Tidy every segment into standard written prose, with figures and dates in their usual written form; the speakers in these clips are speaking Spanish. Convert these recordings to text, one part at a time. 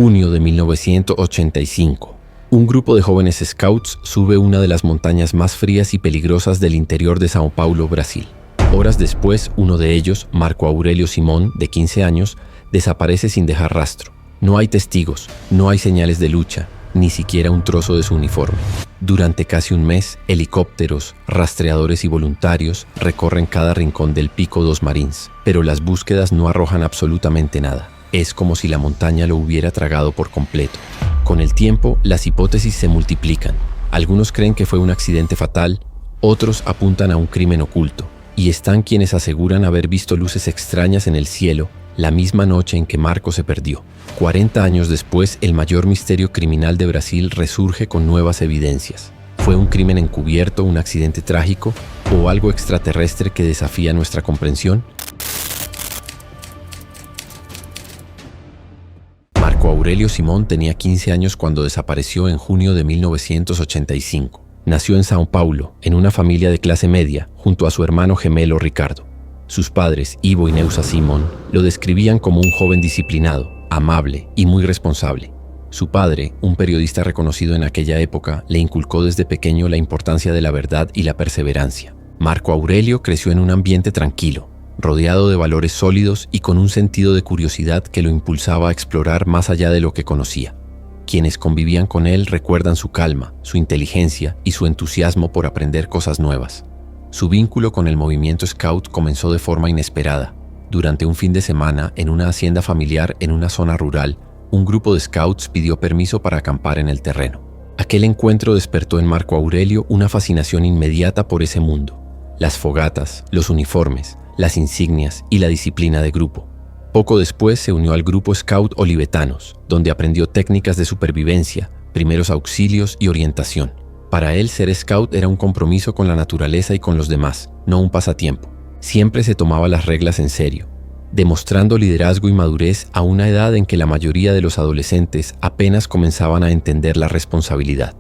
Junio de 1985. Un grupo de jóvenes scouts sube una de las montañas más frías y peligrosas del interior de São Paulo, Brasil. Horas después, uno de ellos, Marco Aurelio Simón, de 15 años, desaparece sin dejar rastro. No hay testigos, no hay señales de lucha, ni siquiera un trozo de su uniforme. Durante casi un mes, helicópteros, rastreadores y voluntarios recorren cada rincón del Pico dos Marins, pero las búsquedas no arrojan absolutamente nada. Es como si la montaña lo hubiera tragado por completo. Con el tiempo, las hipótesis se multiplican. Algunos creen que fue un accidente fatal, otros apuntan a un crimen oculto, y están quienes aseguran haber visto luces extrañas en el cielo la misma noche en que Marco se perdió. 40 años después, el mayor misterio criminal de Brasil resurge con nuevas evidencias. ¿Fue un crimen encubierto, un accidente trágico o algo extraterrestre que desafía nuestra comprensión? Marco Aurelio Simón tenía 15 años cuando desapareció en junio de 1985. Nació en São Paulo, en una familia de clase media, junto a su hermano gemelo Ricardo. Sus padres, Ivo y Neusa Simón, lo describían como un joven disciplinado, amable y muy responsable. Su padre, un periodista reconocido en aquella época, le inculcó desde pequeño la importancia de la verdad y la perseverancia. Marco Aurelio creció en un ambiente tranquilo, rodeado de valores sólidos y con un sentido de curiosidad que lo impulsaba a explorar más allá de lo que conocía. Quienes convivían con él recuerdan su calma, su inteligencia y su entusiasmo por aprender cosas nuevas. Su vínculo con el movimiento Scout comenzó de forma inesperada. Durante un fin de semana, en una hacienda familiar en una zona rural, un grupo de Scouts pidió permiso para acampar en el terreno. Aquel encuentro despertó en Marco Aurelio una fascinación inmediata por ese mundo. Las fogatas, los uniformes, las insignias y la disciplina de grupo. Poco después se unió al grupo Scout Olivetanos, donde aprendió técnicas de supervivencia, primeros auxilios y orientación. Para él, ser scout era un compromiso con la naturaleza y con los demás, no un pasatiempo. Siempre se tomaba las reglas en serio, demostrando liderazgo y madurez a una edad en que la mayoría de los adolescentes apenas comenzaban a entender la responsabilidad.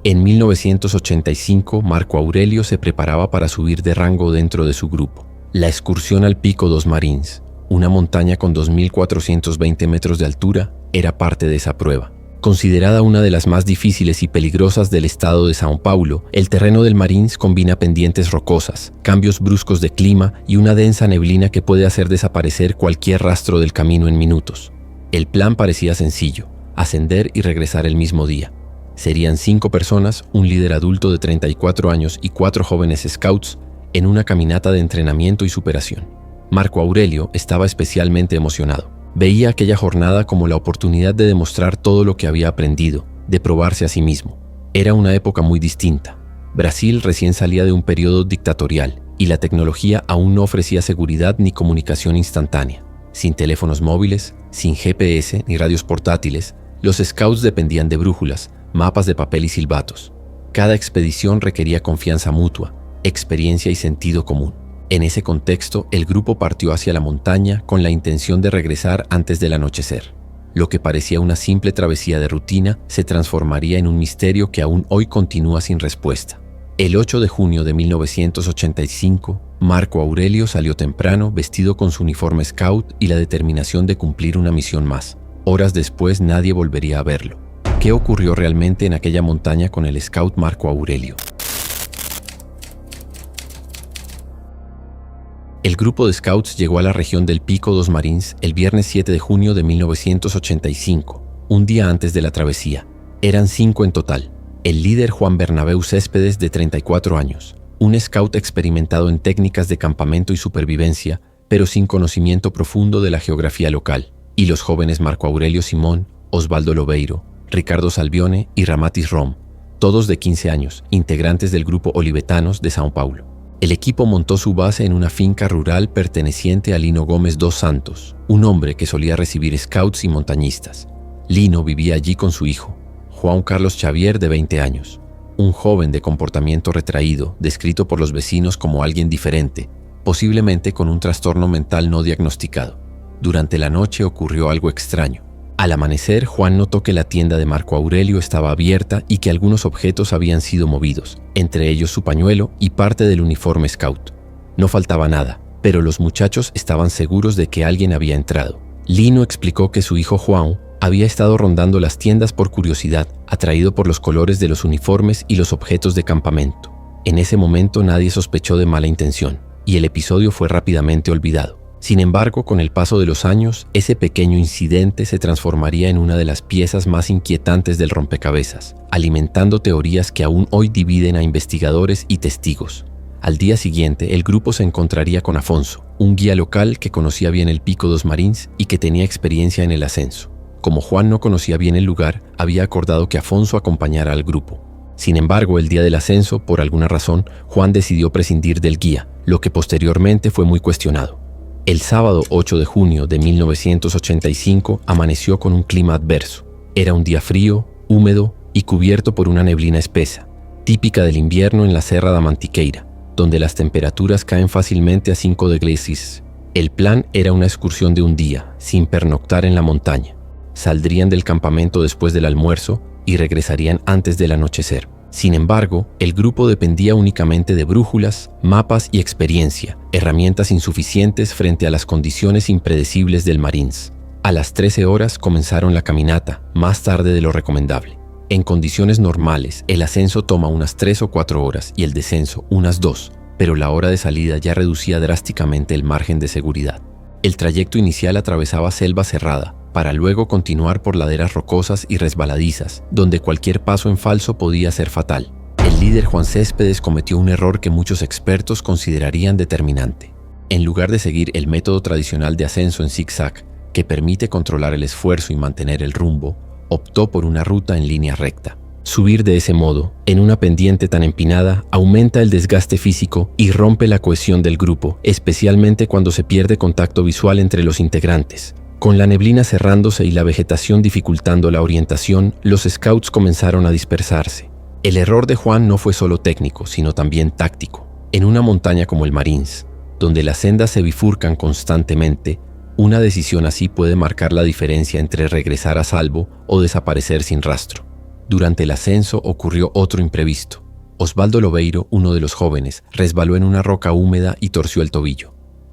En 1985, Marco Aurelio se preparaba para subir de rango dentro de su grupo. La excursión al Pico dos Marins, una montaña con 2.420 metros de altura, era parte de esa prueba. Considerada una de las más difíciles y peligrosas del estado de São Paulo, el terreno del Marins combina pendientes rocosas, cambios bruscos de clima y una densa neblina que puede hacer desaparecer cualquier rastro del camino en minutos. El plan parecía sencillo: ascender y regresar el mismo día. Serían 5 personas, un líder adulto de 34 años y 4 jóvenes scouts, en una caminata de entrenamiento y superación. Marco Aurelio estaba especialmente emocionado. Veía aquella jornada como la oportunidad de demostrar todo lo que había aprendido, de probarse a sí mismo. Era una época muy distinta. Brasil recién salía de un periodo dictatorial y la tecnología aún no ofrecía seguridad ni comunicación instantánea. Sin teléfonos móviles, sin GPS ni radios portátiles, los scouts dependían de brújulas, mapas de papel y silbatos. Cada expedición requería confianza mutua, experiencia y sentido común. En ese contexto, el grupo partió hacia la montaña con la intención de regresar antes del anochecer. Lo que parecía una simple travesía de rutina se transformaría en un misterio que aún hoy continúa sin respuesta. El 8 de junio de 1985, Marco Aurelio salió temprano, vestido con su uniforme scout y la determinación de cumplir una misión más. Horas después nadie volvería a verlo. ¿Qué ocurrió realmente en aquella montaña con el scout Marco Aurelio? El grupo de scouts llegó a la región del Pico dos Marins el viernes 7 de junio de 1985, un día antes de la travesía. Eran 5 en total. El líder Juan Bernabéu Céspedes, de 34 años, un scout experimentado en técnicas de campamento y supervivencia, pero sin conocimiento profundo de la geografía local, y los jóvenes Marco Aurelio Simón, Osvaldo Lobeiro, Ricardo Salvione y Ramatis Rom, todos de 15 años, integrantes del grupo Olivetanos de São Paulo. El equipo montó su base en una finca rural perteneciente a Lino Gómez dos Santos, un hombre que solía recibir scouts y montañistas. Lino vivía allí con su hijo, Juan Carlos Xavier, de 20 años, un joven de comportamiento retraído, descrito por los vecinos como alguien diferente, posiblemente con un trastorno mental no diagnosticado. Durante la noche ocurrió algo extraño. Al amanecer, Juan notó que la tienda de Marco Aurelio estaba abierta y que algunos objetos habían sido movidos, entre ellos su pañuelo y parte del uniforme scout. No faltaba nada, pero los muchachos estaban seguros de que alguien había entrado. Lino explicó que su hijo Juan Había estado rondando las tiendas por curiosidad, atraído por los colores de los uniformes y los objetos de campamento. En ese momento nadie sospechó de mala intención, y el episodio fue rápidamente olvidado. Sin embargo, con el paso de los años, ese pequeño incidente se transformaría en una de las piezas más inquietantes del rompecabezas, alimentando teorías que aún hoy dividen a investigadores y testigos. Al día siguiente, el grupo se encontraría con Afonso, un guía local que conocía bien el Pico dos Marins y que tenía experiencia en el ascenso. Como Juan no conocía bien el lugar, había acordado que Afonso acompañara al grupo. Sin embargo, el día del ascenso, por alguna razón, Juan decidió prescindir del guía, lo que posteriormente fue muy cuestionado. El sábado 8 de junio de 1985 amaneció con un clima adverso. Era un día frío, húmedo y cubierto por una neblina espesa, típica del invierno en la Serra da Mantiqueira, donde las temperaturas caen fácilmente a 5 degrees Celsius. El plan era una excursión de un día, sin pernoctar en la montaña. Saldrían del campamento después del almuerzo y regresarían antes del anochecer. Sin embargo, el grupo dependía únicamente de brújulas, mapas y experiencia, herramientas insuficientes frente a las condiciones impredecibles del Marins. A las 13 horas comenzaron la caminata, más tarde de lo recomendable. En condiciones normales, el ascenso toma unas 3 o 4 horas y el descenso unas 2, pero la hora de salida ya reducía drásticamente el margen de seguridad. El trayecto inicial atravesaba selva cerrada, para luego continuar por laderas rocosas y resbaladizas, donde cualquier paso en falso podía ser fatal. El líder Juan Céspedes cometió un error que muchos expertos considerarían determinante. En lugar de seguir el método tradicional de ascenso en zigzag, que permite controlar el esfuerzo y mantener el rumbo, optó por una ruta en línea recta. Subir de ese modo, en una pendiente tan empinada, aumenta el desgaste físico y rompe la cohesión del grupo, especialmente cuando se pierde contacto visual entre los integrantes. Con la neblina cerrándose y la vegetación dificultando la orientación, los scouts comenzaron a dispersarse. El error de Juan no fue solo técnico, sino también táctico. En una montaña como el Marins, donde las sendas se bifurcan constantemente, una decisión así puede marcar la diferencia entre regresar a salvo o desaparecer sin rastro. Durante el ascenso ocurrió otro imprevisto. Osvaldo Lobeiro, uno de los jóvenes, resbaló en una roca húmeda y torció el tobillo.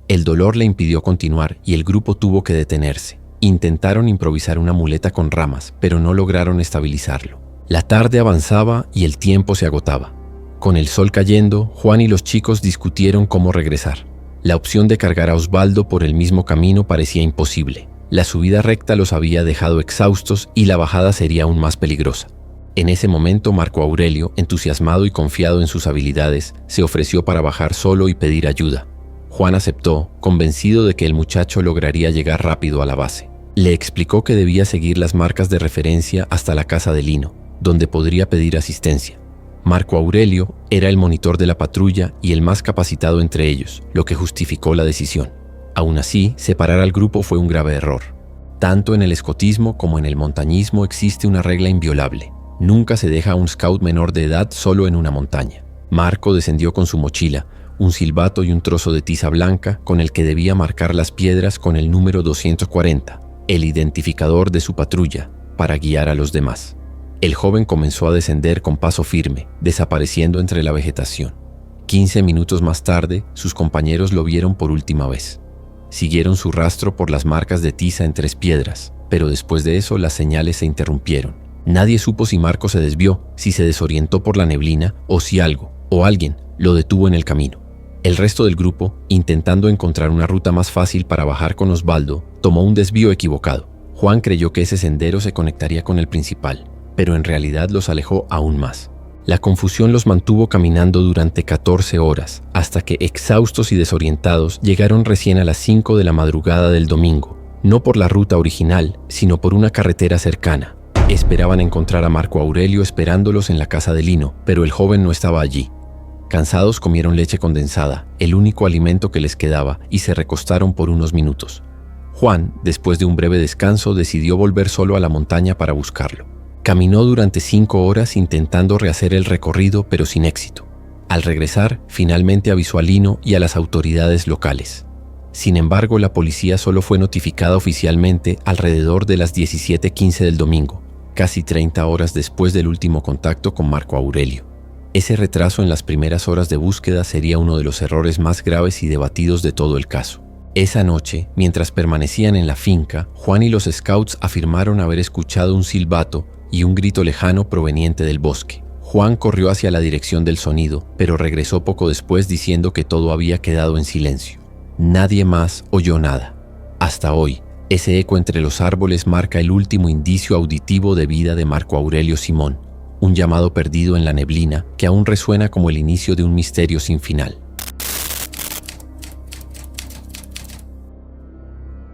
El dolor le impidió continuar y el grupo tuvo que detenerse. Intentaron improvisar una muleta con ramas, pero no lograron estabilizarlo. La tarde avanzaba y el tiempo se agotaba. Con el sol cayendo, Juan y los chicos discutieron cómo regresar. La opción de cargar a Osvaldo por el mismo camino parecía imposible. La subida recta los había dejado exhaustos y la bajada sería aún más peligrosa. En ese momento, Marco Aurelio, entusiasmado y confiado en sus habilidades, se ofreció para bajar solo y pedir ayuda. Juan aceptó, convencido de que el muchacho lograría llegar rápido a la base. Le explicó que debía seguir las marcas de referencia hasta la casa de Lino, donde podría pedir asistencia. Marco Aurelio era el monitor de la patrulla y el más capacitado entre ellos, lo que justificó la decisión. Aún así, separar al grupo fue un grave error. Tanto en el escotismo como en el montañismo existe una regla inviolable. Nunca se deja a un scout menor de edad solo en una montaña. Marco descendió con su mochila, un silbato y un trozo de tiza blanca con el que debía marcar las piedras con el número 240, el identificador de su patrulla, para guiar a los demás. El joven comenzó a descender con paso firme, desapareciendo entre la vegetación. 15 minutos más tarde, sus compañeros lo vieron por última vez. Siguieron su rastro por las marcas de tiza en 3 piedras, pero después de eso las señales se interrumpieron. Nadie supo si Marco se desvió, si se desorientó por la neblina o si algo, o alguien, lo detuvo en el camino. El resto del grupo, intentando encontrar una ruta más fácil para bajar con Osvaldo, tomó un desvío equivocado. Juan creyó que ese sendero se conectaría con el principal, pero en realidad los alejó aún más. La confusión los mantuvo caminando durante 14 horas, hasta que, exhaustos y desorientados, llegaron recién a las 5 de la madrugada del domingo, no por la ruta original, sino por una carretera cercana. Esperaban encontrar a Marco Aurelio esperándolos en la casa de Lino, pero el joven no estaba allí. Cansados comieron leche condensada, el único alimento que les quedaba, y se recostaron por unos minutos. Juan, después de un breve descanso, decidió volver solo a la montaña para buscarlo. Caminó durante 5 horas intentando rehacer el recorrido, pero sin éxito. Al regresar, finalmente avisó a Lino y a las autoridades locales. Sin embargo, la policía solo fue notificada oficialmente alrededor de las 17:15 del domingo, casi 30 horas después del último contacto con Marco Aurelio. Ese retraso en las primeras horas de búsqueda sería uno de los errores más graves y debatidos de todo el caso. Esa noche, mientras permanecían en la finca, Juan y los scouts afirmaron haber escuchado un silbato y un grito lejano proveniente del bosque. Juan corrió hacia la dirección del sonido, pero regresó poco después diciendo que todo había quedado en silencio. Nadie más oyó nada. Hasta hoy, ese eco entre los árboles marca el último indicio auditivo de vida de Marco Aurelio Simón, un llamado perdido en la neblina que aún resuena como el inicio de un misterio sin final.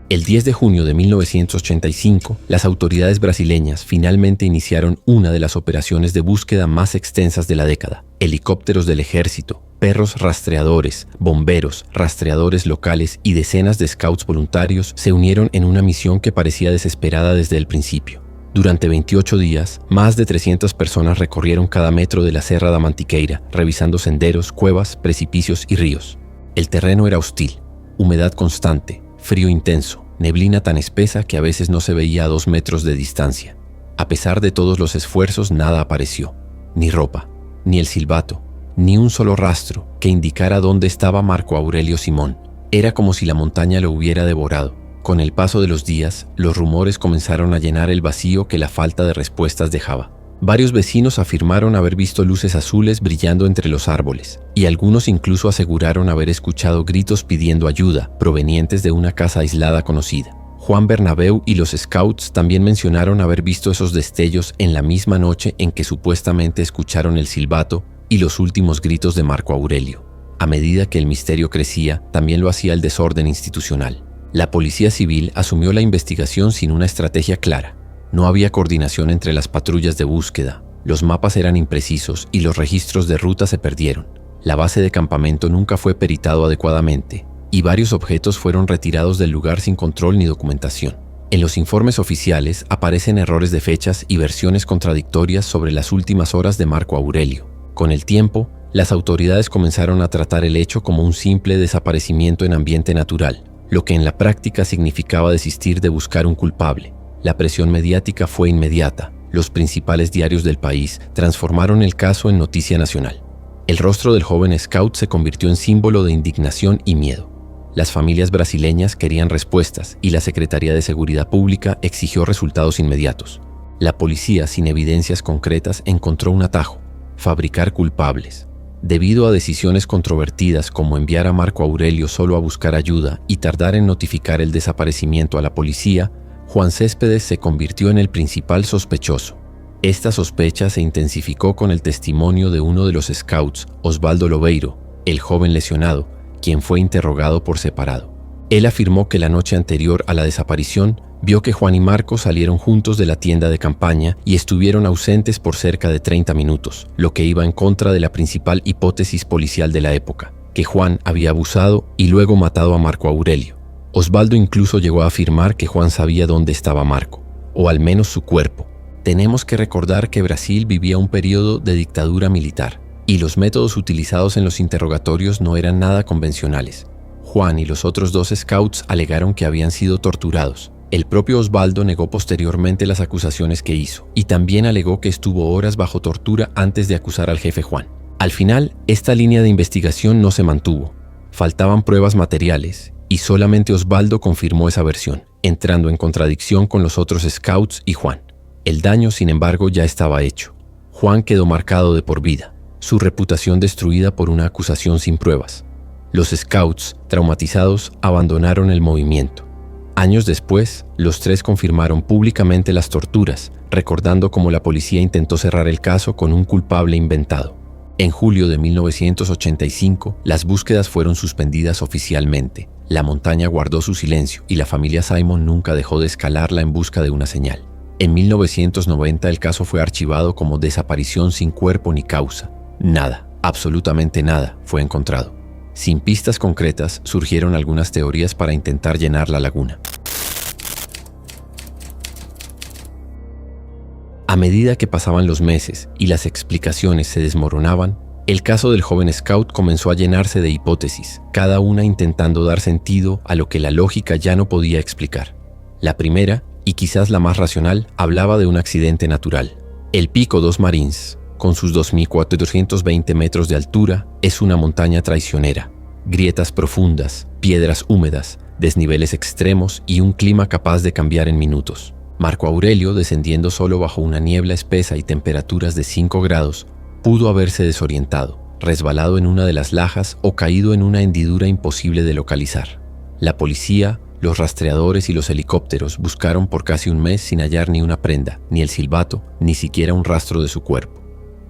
El 10 de junio de 1985, las autoridades brasileñas finalmente iniciaron una de las operaciones de búsqueda más extensas de la década. Helicópteros del ejército, perros rastreadores, bomberos, rastreadores locales y decenas de scouts voluntarios se unieron en una misión que parecía desesperada desde el principio. Durante 28 días, más de 300 personas recorrieron cada metro de la Serra da Mantiqueira, revisando senderos, cuevas, precipicios y ríos. El terreno era hostil, humedad constante, frío intenso, neblina tan espesa que a veces no se veía a 2 metros de distancia. A pesar de todos los esfuerzos, nada apareció. Ni ropa, ni el silbato, ni un solo rastro que indicara dónde estaba Marco Aurelio Simón. Era como si la montaña lo hubiera devorado. Con el paso de los días, los rumores comenzaron a llenar el vacío que la falta de respuestas dejaba. Varios vecinos afirmaron haber visto luces azules brillando entre los árboles, y algunos incluso aseguraron haber escuchado gritos pidiendo ayuda provenientes de una casa aislada conocida. Juan Bernabeu y los scouts también mencionaron haber visto esos destellos en la misma noche en que supuestamente escucharon el silbato y los últimos gritos de Marco Aurelio. A medida que el misterio crecía, también lo hacía el desorden institucional. La policía civil asumió la investigación sin una estrategia clara. No había coordinación entre las patrullas de búsqueda, los mapas eran imprecisos y los registros de ruta se perdieron. La base de campamento nunca fue peritado adecuadamente y varios objetos fueron retirados del lugar sin control ni documentación. En los informes oficiales aparecen errores de fechas y versiones contradictorias sobre las últimas horas de Marco Aurelio. Con el tiempo, las autoridades comenzaron a tratar el hecho como un simple desaparecimiento en ambiente natural, lo que en la práctica significaba desistir de buscar un culpable. La presión mediática fue inmediata. Los principales diarios del país transformaron el caso en noticia nacional. El rostro del joven scout se convirtió en símbolo de indignación y miedo. Las familias brasileñas querían respuestas y la Secretaría de Seguridad Pública exigió resultados inmediatos. La policía, sin evidencias concretas, encontró un atajo: fabricar culpables. Debido a decisiones controvertidas como enviar a Marco Aurelio solo a buscar ayuda y tardar en notificar el desaparecimiento a la policía, Juan Céspedes se convirtió en el principal sospechoso. Esta sospecha se intensificó con el testimonio de uno de los scouts, Osvaldo Lobeiro, el joven lesionado, quien fue interrogado por separado. Él afirmó que la noche anterior a la desaparición vio que Juan y Marco salieron juntos de la tienda de campaña y estuvieron ausentes por cerca de 30 minutos, lo que iba en contra de la principal hipótesis policial de la época, que Juan había abusado y luego matado a Marco Aurelio. Osvaldo incluso llegó a afirmar que Juan sabía dónde estaba Marco, o al menos su cuerpo. Tenemos que recordar que Brasil vivía un periodo de dictadura militar, y los métodos utilizados en los interrogatorios no eran nada convencionales. Juan y los otros 2 scouts alegaron que habían sido torturados. El propio Osvaldo negó posteriormente las acusaciones que hizo, y también alegó que estuvo horas bajo tortura antes de acusar al jefe Juan. Al final, esta línea de investigación no se mantuvo. Faltaban pruebas materiales, y solamente Osvaldo confirmó esa versión, entrando en contradicción con los otros scouts y Juan. El daño, sin embargo, ya estaba hecho. Juan quedó marcado de por vida, su reputación destruida por una acusación sin pruebas. Los scouts, traumatizados, abandonaron el movimiento. Años después, los 3 confirmaron públicamente las torturas, recordando cómo la policía intentó cerrar el caso con un culpable inventado. En julio de 1985, las búsquedas fueron suspendidas oficialmente. La montaña guardó su silencio y la familia Simon nunca dejó de escalarla en busca de una señal. En 1990 el caso fue archivado como desaparición sin cuerpo ni causa. Nada, absolutamente nada, fue encontrado. Sin pistas concretas, surgieron algunas teorías para intentar llenar la laguna. A medida que pasaban los meses y las explicaciones se desmoronaban, el caso del joven scout comenzó a llenarse de hipótesis, cada una intentando dar sentido a lo que la lógica ya no podía explicar. La primera, y quizás la más racional, hablaba de un accidente natural. El Pico dos Marins, con sus 2.420 metros de altura, es una montaña traicionera. Grietas profundas, piedras húmedas, desniveles extremos y un clima capaz de cambiar en minutos. Marco Aurelio, descendiendo solo bajo una niebla espesa y temperaturas de 5 grados, pudo haberse desorientado, resbalado en una de las lajas o caído en una hendidura imposible de localizar. La policía, los rastreadores y los helicópteros buscaron por casi un mes sin hallar ni una prenda, ni el silbato, ni siquiera un rastro de su cuerpo.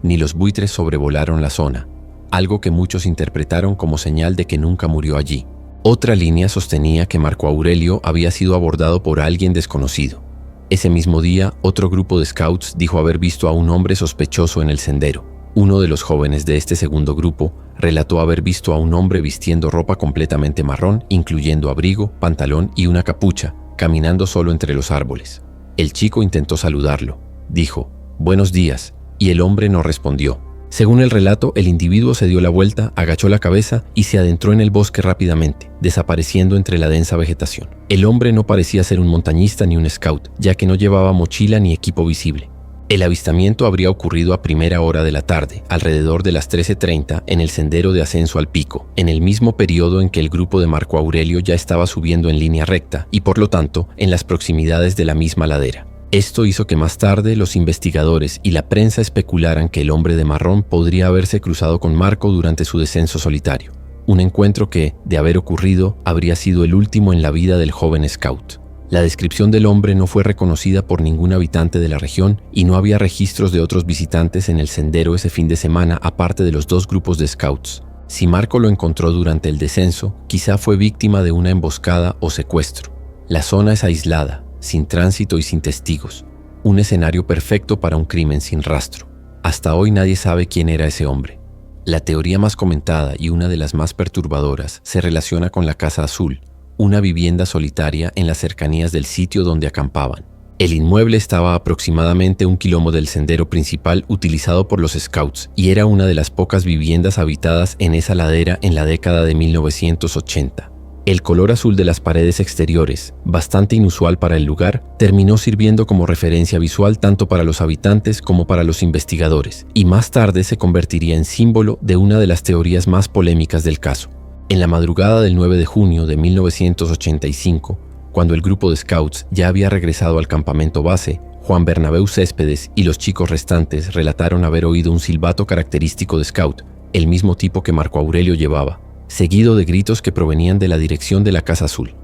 Ni los buitres sobrevolaron la zona, algo que muchos interpretaron como señal de que nunca murió allí. Otra línea sostenía que Marco Aurelio había sido abordado por alguien desconocido. Ese mismo día, otro grupo de scouts dijo haber visto a un hombre sospechoso en el sendero. Uno de los jóvenes de este segundo grupo relató haber visto a un hombre vistiendo ropa completamente marrón, incluyendo abrigo, pantalón y una capucha, caminando solo entre los árboles. El chico intentó saludarlo. Dijo, «Buenos días», y el hombre no respondió. Según el relato, el individuo se dio la vuelta, agachó la cabeza y se adentró en el bosque rápidamente, desapareciendo entre la densa vegetación. El hombre no parecía ser un montañista ni un scout, ya que no llevaba mochila ni equipo visible. El avistamiento habría ocurrido a primera hora de la tarde, alrededor de las 13:30, en el sendero de ascenso al pico, en el mismo periodo en que el grupo de Marco Aurelio ya estaba subiendo en línea recta y, por lo tanto, en las proximidades de la misma ladera. Esto hizo que más tarde los investigadores y la prensa especularan que el hombre de marrón podría haberse cruzado con Marco durante su descenso solitario. Un encuentro que, de haber ocurrido, habría sido el último en la vida del joven scout. La descripción del hombre no fue reconocida por ningún habitante de la región y no había registros de otros visitantes en el sendero ese fin de semana aparte de los 2 grupos de scouts. Si Marco lo encontró durante el descenso, quizá fue víctima de una emboscada o secuestro. La zona es aislada, sin tránsito y sin testigos. Un escenario perfecto para un crimen sin rastro. Hasta hoy nadie sabe quién era ese hombre. La teoría más comentada y una de las más perturbadoras se relaciona con la Casa Azul, una vivienda solitaria en las cercanías del sitio donde acampaban. El inmueble estaba a aproximadamente 1 kilómetro del sendero principal utilizado por los scouts y era una de las pocas viviendas habitadas en esa ladera en la década de 1980. El color azul de las paredes exteriores, bastante inusual para el lugar, terminó sirviendo como referencia visual tanto para los habitantes como para los investigadores, y más tarde se convertiría en símbolo de una de las teorías más polémicas del caso. En la madrugada del 9 de junio de 1985, cuando el grupo de scouts ya había regresado al campamento base, Juan Bernabéu Céspedes y los chicos restantes relataron haber oído un silbato característico de scout, el mismo tipo que Marco Aurelio llevaba, seguido de gritos que provenían de la dirección de la Casa Azul.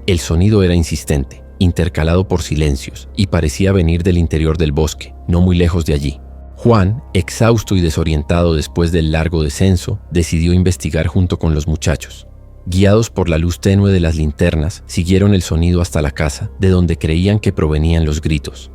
El sonido era insistente, intercalado por silencios, y parecía venir del interior del bosque, no muy lejos de allí. Juan, exhausto y desorientado después del largo descenso, decidió investigar junto con los muchachos. Guiados por la luz tenue de las linternas, siguieron el sonido hasta la casa, de donde creían que provenían los gritos.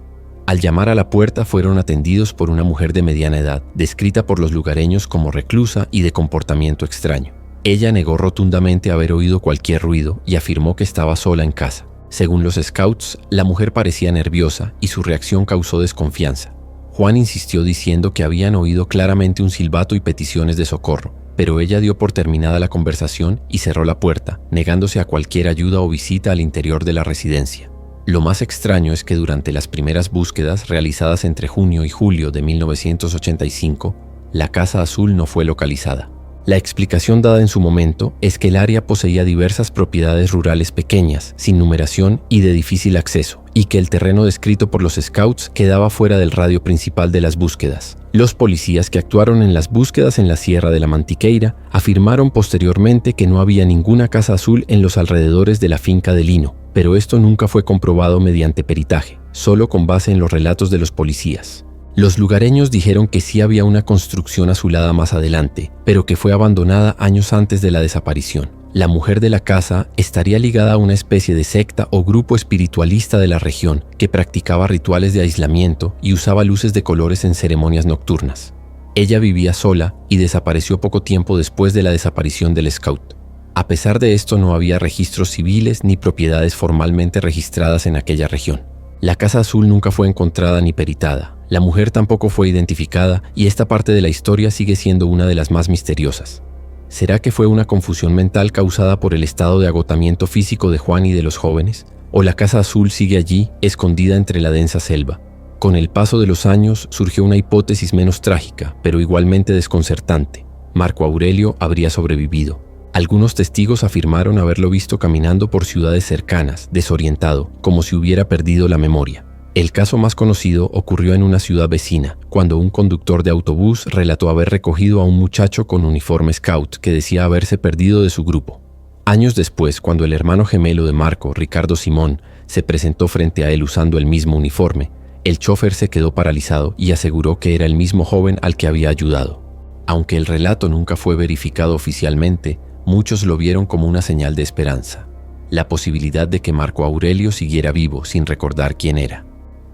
Al llamar a la puerta fueron atendidos por una mujer de mediana edad, descrita por los lugareños como reclusa y de comportamiento extraño. Ella negó rotundamente haber oído cualquier ruido y afirmó que estaba sola en casa. Según los scouts, la mujer parecía nerviosa y su reacción causó desconfianza. Juan insistió diciendo que habían oído claramente un silbato y peticiones de socorro, pero ella dio por terminada la conversación y cerró la puerta, negándose a cualquier ayuda o visita al interior de la residencia. Lo más extraño es que durante las primeras búsquedas realizadas entre junio y julio de 1985, la Casa Azul no fue localizada. La explicación dada en su momento es que el área poseía diversas propiedades rurales pequeñas, sin numeración y de difícil acceso, y que el terreno descrito por los scouts quedaba fuera del radio principal de las búsquedas. Los policías que actuaron en las búsquedas en la Sierra de la Mantiqueira afirmaron posteriormente que no había ninguna Casa Azul en los alrededores de la finca de Lino, pero esto nunca fue comprobado mediante peritaje, solo con base en los relatos de los policías. Los lugareños dijeron que sí había una construcción azulada más adelante, pero que fue abandonada años antes de la desaparición. La mujer de la casa estaría ligada a una especie de secta o grupo espiritualista de la región que practicaba rituales de aislamiento y usaba luces de colores en ceremonias nocturnas. Ella vivía sola y desapareció poco tiempo después de la desaparición del scout. A pesar de esto, no había registros civiles ni propiedades formalmente registradas en aquella región. La Casa Azul nunca fue encontrada ni peritada. La mujer tampoco fue identificada y esta parte de la historia sigue siendo una de las más misteriosas. ¿Será que fue una confusión mental causada por el estado de agotamiento físico de Juan y de los jóvenes? ¿O la Casa Azul sigue allí, escondida entre la densa selva? Con el paso de los años surgió una hipótesis menos trágica, pero igualmente desconcertante. Marco Aurelio habría sobrevivido. Algunos testigos afirmaron haberlo visto caminando por ciudades cercanas, desorientado, como si hubiera perdido la memoria. El caso más conocido ocurrió en una ciudad vecina, cuando un conductor de autobús relató haber recogido a un muchacho con uniforme scout que decía haberse perdido de su grupo. Años después, cuando el hermano gemelo de Marco, Ricardo Simón, se presentó frente a él usando el mismo uniforme, el chofer se quedó paralizado y aseguró que era el mismo joven al que había ayudado. Aunque el relato nunca fue verificado oficialmente, muchos lo vieron como una señal de esperanza, la posibilidad de que Marco Aurelio siguiera vivo sin recordar quién era.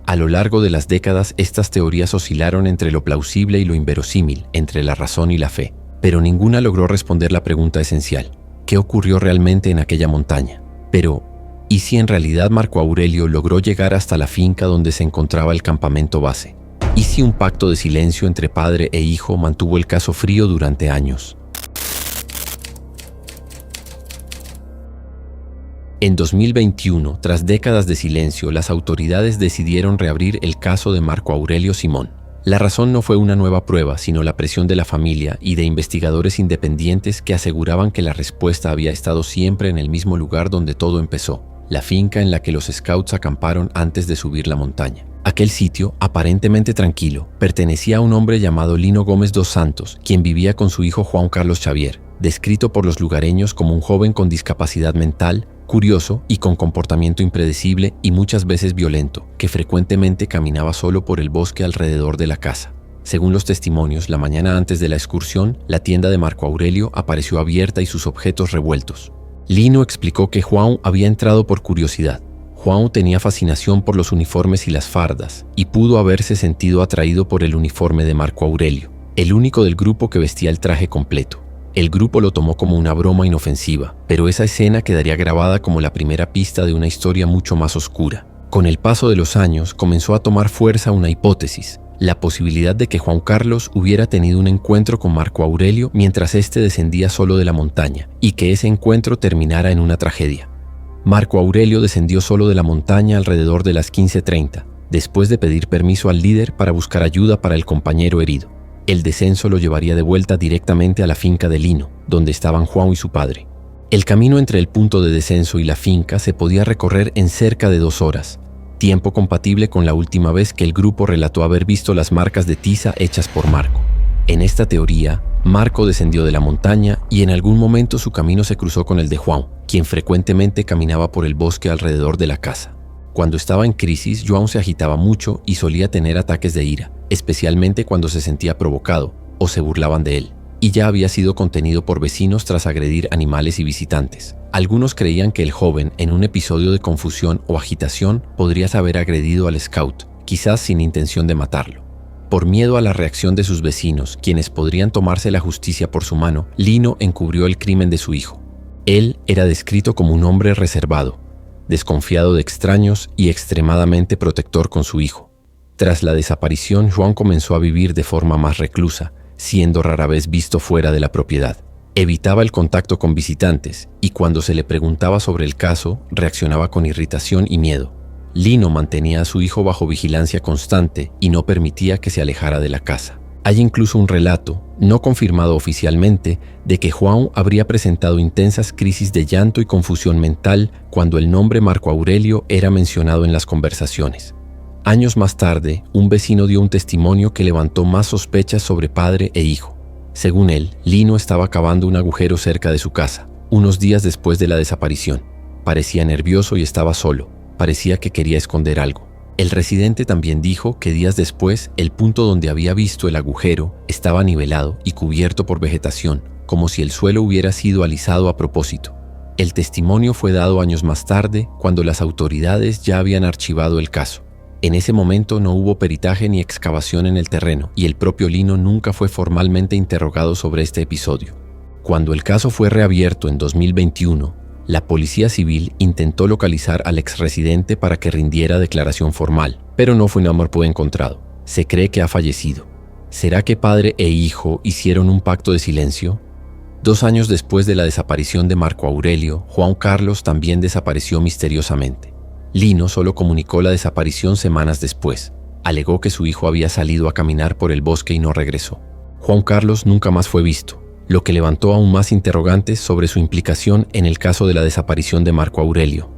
A lo largo de las décadas, estas teorías oscilaron entre lo plausible y lo inverosímil, entre la razón y la fe, pero ninguna logró responder la pregunta esencial: ¿qué ocurrió realmente en aquella montaña? Pero, ¿y si en realidad Marco Aurelio logró llegar hasta la finca donde se encontraba el campamento base? ¿Y si un pacto de silencio entre padre e hijo mantuvo el caso frío durante años? En 2021, tras décadas de silencio, las autoridades decidieron reabrir el caso de Marco Aurelio Simón. La razón no fue una nueva prueba, sino la presión de la familia y de investigadores independientes que aseguraban que la respuesta había estado siempre en el mismo lugar donde todo empezó, la finca en la que los scouts acamparon antes de subir la montaña. Aquel sitio, aparentemente tranquilo, pertenecía a un hombre llamado Lino Gómez dos Santos, quien vivía con su hijo Juan Carlos Xavier, descrito por los lugareños como un joven con discapacidad mental, curioso y con comportamiento impredecible y muchas veces violento, que frecuentemente caminaba solo por el bosque alrededor de la casa. Según los testimonios, la mañana antes de la excursión, la tienda de Marco Aurelio apareció abierta y sus objetos revueltos. Lino explicó que Juan había entrado por curiosidad. Juan tenía fascinación por los uniformes y las fardas, y pudo haberse sentido atraído por el uniforme de Marco Aurelio, el único del grupo que vestía el traje completo. El grupo lo tomó como una broma inofensiva, pero esa escena quedaría grabada como la primera pista de una historia mucho más oscura. Con el paso de los años comenzó a tomar fuerza una hipótesis, la posibilidad de que Juan Carlos hubiera tenido un encuentro con Marco Aurelio mientras éste descendía solo de la montaña, y que ese encuentro terminara en una tragedia. Marco Aurelio descendió solo de la montaña alrededor de las 15:30, después de pedir permiso al líder para buscar ayuda para el compañero herido. El descenso lo llevaría de vuelta directamente a la finca de Lino, donde estaban Juan y su padre. El camino entre el punto de descenso y la finca se podía recorrer en cerca de 2 horas, tiempo compatible con la última vez que el grupo relató haber visto las marcas de tiza hechas por Marco. En esta teoría, Marco descendió de la montaña y en algún momento su camino se cruzó con el de Juan, quien frecuentemente caminaba por el bosque alrededor de la casa. Cuando estaba en crisis, Juan se agitaba mucho y solía tener ataques de ira, especialmente cuando se sentía provocado o se burlaban de él, y ya había sido contenido por vecinos tras agredir animales y visitantes. Algunos creían que el joven, en un episodio de confusión o agitación, podría haber agredido al scout, quizás sin intención de matarlo. Por miedo a la reacción de sus vecinos, quienes podrían tomarse la justicia por su mano, Lino encubrió el crimen de su hijo. Él era descrito como un hombre reservado, desconfiado de extraños y extremadamente protector con su hijo. Tras la desaparición, Juan comenzó a vivir de forma más reclusa, siendo rara vez visto fuera de la propiedad. Evitaba el contacto con visitantes y cuando se le preguntaba sobre el caso, reaccionaba con irritación y miedo. Lino mantenía a su hijo bajo vigilancia constante y no permitía que se alejara de la casa. Hay incluso un relato, no confirmado oficialmente, de que Juan habría presentado intensas crisis de llanto y confusión mental cuando el nombre Marco Aurelio era mencionado en las conversaciones. Años más tarde, un vecino dio un testimonio que levantó más sospechas sobre padre e hijo. Según él, Lino estaba cavando un agujero cerca de su casa, unos días después de la desaparición. Parecía nervioso y estaba solo. Parecía que quería esconder algo. El residente también dijo que días después, el punto donde había visto el agujero estaba nivelado y cubierto por vegetación, como si el suelo hubiera sido alisado a propósito. El testimonio fue dado años más tarde, cuando las autoridades ya habían archivado el caso. En ese momento no hubo peritaje ni excavación en el terreno y el propio Lino nunca fue formalmente interrogado sobre este episodio. Cuando el caso fue reabierto en 2021, la Policía Civil intentó localizar al exresidente para que rindiera declaración formal, pero no fue encontrado. Se cree que ha fallecido. ¿Será que padre e hijo hicieron un pacto de silencio? 2 años después de la desaparición de Marco Aurelio, Juan Carlos también desapareció misteriosamente. Lino solo comunicó la desaparición semanas después. Alegó que su hijo había salido a caminar por el bosque y no regresó. Juan Carlos nunca más fue visto. lo que levantó aún más interrogantes sobre su implicación en el caso de la desaparición de Marco Aurelio.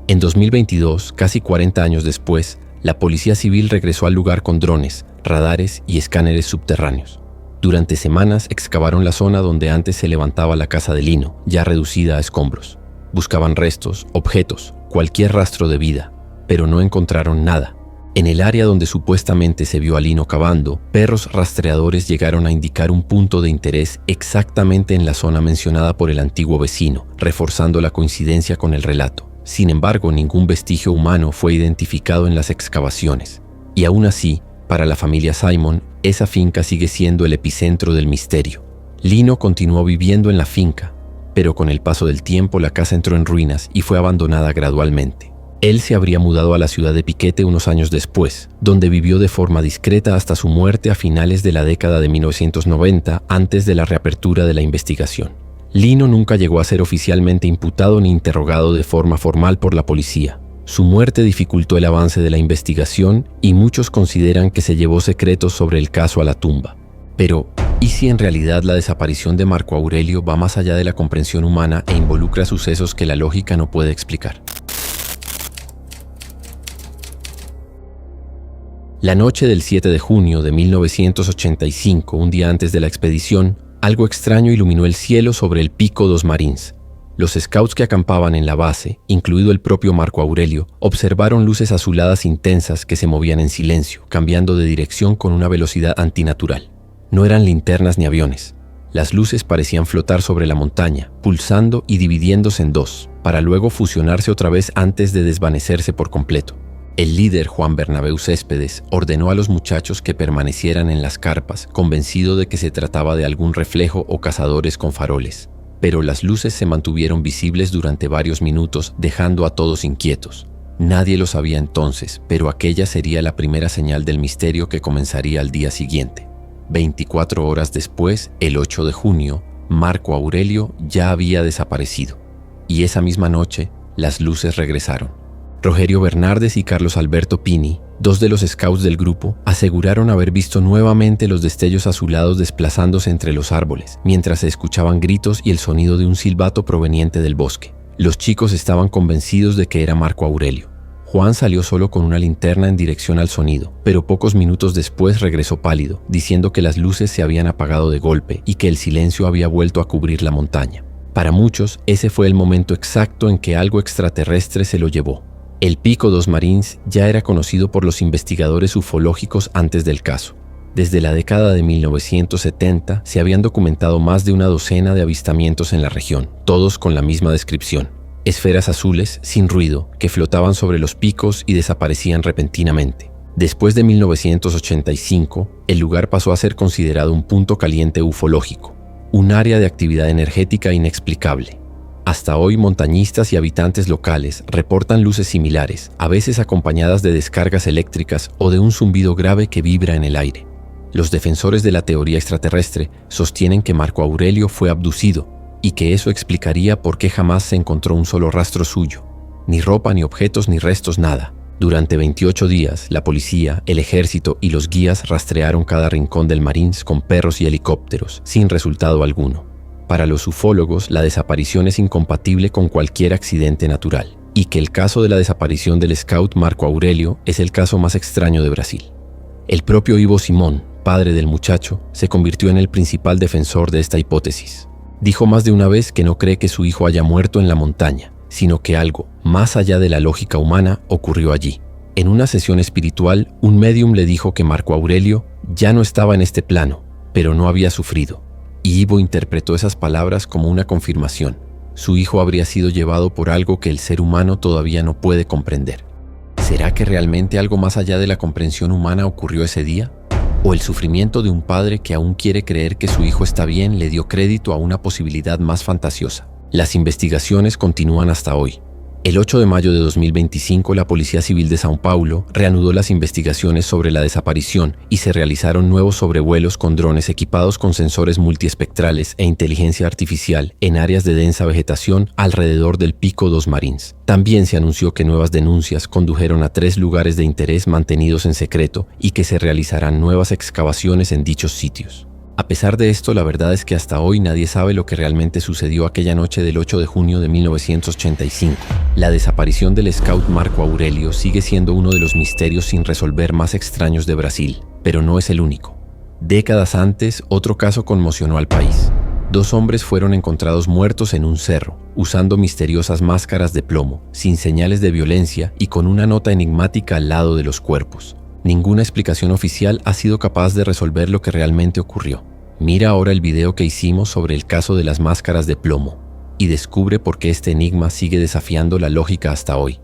En 2022, casi 40 años después, la Policía Civil regresó al lugar con drones, radares y escáneres subterráneos. Durante semanas excavaron la zona donde antes se levantaba la casa de Lino, ya reducida a escombros. Buscaban restos, objetos, cualquier rastro de vida, pero no encontraron nada. En el área donde supuestamente se vio a Lino cavando, perros rastreadores llegaron a indicar un punto de interés exactamente en la zona mencionada por el antiguo vecino, reforzando la coincidencia con el relato. Sin embargo, ningún vestigio humano fue identificado en las excavaciones. Y aún así, para la familia Simon, esa finca sigue siendo el epicentro del misterio. Lino continuó viviendo en la finca, pero con el paso del tiempo la casa entró en ruinas y fue abandonada gradualmente. Él se habría mudado a la ciudad de Piquete unos años después, donde vivió de forma discreta hasta su muerte a finales de la década de 1990, antes de la reapertura de la investigación. Lino nunca llegó a ser oficialmente imputado ni interrogado de forma formal por la policía. Su muerte dificultó el avance de la investigación y muchos consideran que se llevó secretos sobre el caso a la tumba. Pero, ¿y si en realidad la desaparición de Marco Aurelio va más allá de la comprensión humana e involucra sucesos que la lógica no puede explicar? La noche del 7 de junio de 1985, un día antes de la expedición, algo extraño iluminó el cielo sobre el Pico dos Marins. Los scouts que acampaban en la base, incluido el propio Marco Aurelio, observaron luces azuladas intensas que se movían en silencio, cambiando de dirección con una velocidad antinatural. No eran linternas ni aviones. Las luces parecían flotar sobre la montaña, pulsando y dividiéndose en dos, para luego fusionarse otra vez antes de desvanecerse por completo. El líder, Juan Bernabéu Céspedes, ordenó a los muchachos que permanecieran en las carpas, convencido de que se trataba de algún reflejo o cazadores con faroles. Pero las luces se mantuvieron visibles durante varios minutos, dejando a todos inquietos. Nadie lo sabía entonces, pero aquella sería la primera señal del misterio que comenzaría al día siguiente. 24 horas después, el 8 de junio, Marco Aurelio ya había desaparecido. Y esa misma noche, las luces regresaron. Rogerio Bernardes y Carlos Alberto Pini, dos de los scouts del grupo, aseguraron haber visto nuevamente los destellos azulados desplazándose entre los árboles, mientras se escuchaban gritos y el sonido de un silbato proveniente del bosque. Los chicos estaban convencidos de que era Marco Aurelio. Juan salió solo con una linterna en dirección al sonido, pero pocos minutos después regresó pálido, diciendo que las luces se habían apagado de golpe y que el silencio había vuelto a cubrir la montaña. Para muchos, ese fue el momento exacto en que algo extraterrestre se lo llevó. El Pico dos Marins ya era conocido por los investigadores ufológicos antes del caso. Desde la década de 1970 se habían documentado más de una docena de avistamientos en la región, todos con la misma descripción. Esferas azules, sin ruido, que flotaban sobre los picos y desaparecían repentinamente. Después de 1985, el lugar pasó a ser considerado un punto caliente ufológico, un área de actividad energética inexplicable. Hasta hoy, montañistas y habitantes locales reportan luces similares, a veces acompañadas de descargas eléctricas o de un zumbido grave que vibra en el aire. Los defensores de la teoría extraterrestre sostienen que Marco Aurelio fue abducido y que eso explicaría por qué jamás se encontró un solo rastro suyo. Ni ropa, ni objetos, ni restos, nada. Durante 28 días, la policía, el ejército y los guías rastrearon cada rincón del Marines con perros y helicópteros, sin resultado alguno. Para los ufólogos, la desaparición es incompatible con cualquier accidente natural, y que el caso de la desaparición del scout Marco Aurelio es el caso más extraño de Brasil. El propio Ivo Simón, padre del muchacho, se convirtió en el principal defensor de esta hipótesis. Dijo más de una vez que no cree que su hijo haya muerto en la montaña, sino que algo, más allá de la lógica humana, ocurrió allí. En una sesión espiritual, un médium le dijo que Marco Aurelio ya no estaba en este plano, pero no había sufrido. Y Ivo interpretó esas palabras como una confirmación. Su hijo habría sido llevado por algo que el ser humano todavía no puede comprender. ¿Será que realmente algo más allá de la comprensión humana ocurrió ese día? ¿O el sufrimiento de un padre que aún quiere creer que su hijo está bien le dio crédito a una posibilidad más fantasiosa? Las investigaciones continúan hasta hoy. El 8 de mayo de 2025, la Policía Civil de São Paulo reanudó las investigaciones sobre la desaparición y se realizaron nuevos sobrevuelos con drones equipados con sensores multiespectrales e inteligencia artificial en áreas de densa vegetación alrededor del Pico dos Marins. También se anunció que nuevas denuncias condujeron a 3 lugares de interés mantenidos en secreto y que se realizarán nuevas excavaciones en dichos sitios. A pesar de esto, la verdad es que hasta hoy nadie sabe lo que realmente sucedió aquella noche del 8 de junio de 1985. La desaparición del scout Marco Aurelio sigue siendo uno de los misterios sin resolver más extraños de Brasil, pero no es el único. Décadas antes, otro caso conmocionó al país. 2 hombres fueron encontrados muertos en un cerro, usando misteriosas máscaras de plomo, sin señales de violencia y con una nota enigmática al lado de los cuerpos. Ninguna explicación oficial ha sido capaz de resolver lo que realmente ocurrió. Mira ahora el video que hicimos sobre el caso de las máscaras de plomo y descubre por qué este enigma sigue desafiando la lógica hasta hoy.